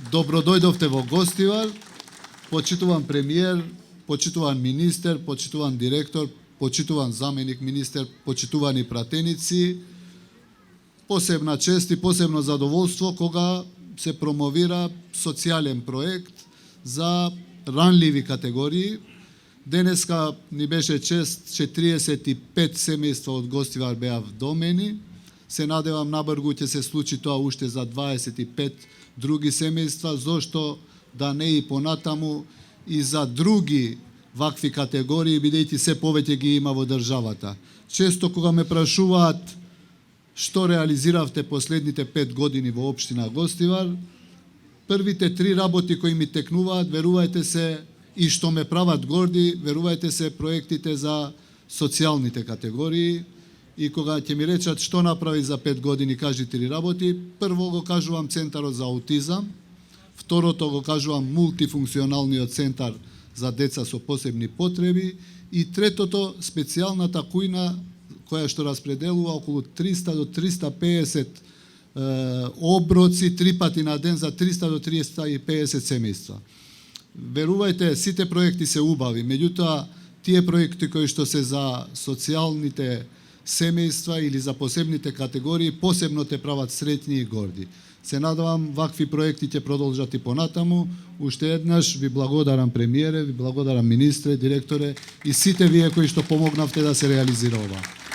Добродојдовте во Гостивар, почитуван премиер, почитуван министер, почитуван директор, почитуван заменик министер, почитувани пратеници. Посебна чест и посебно задоволство кога се промовира социјален проект за ранливи категории. Денеска ни беше чест 45 семејства од Гостивар беа вдомени. Се надевам набргу ќе се случи тоа уште за 25 други семејства, зошто да не и понатаму и за други вакви категории, бидејќи се повеќе ги има во државата. Често кога ме прашуваат што реализиравте последните 5 години во општина Гостивар, првите 3 работи кои ми текнуваат, верувајте се, и што ме прават горди, верувајте се, проектите за социјалните категории. И кога ќе ми речат што направи за 5 години, кажи 3 работи, прво го кажувам Центарот за аутизам, второто го кажувам мултифункционалниот центар за деца со посебни потреби и третото специјалната кујна која што распределува околу 300 до 350 оброци 3 пати на ден за 300 до 350 семејства. Верувајте, сите проекти се убави, меѓутоа тие проекти кои што се за социјалните семејства или за посебните категории посебно те прават среќни и горди. Се надевам вакви проекти ќе продолжат и понатаму. Уште еднаш ви благодарам премиере, ви благодарам министре, директоре и сите вие кои што помогнавте да се реализира ова.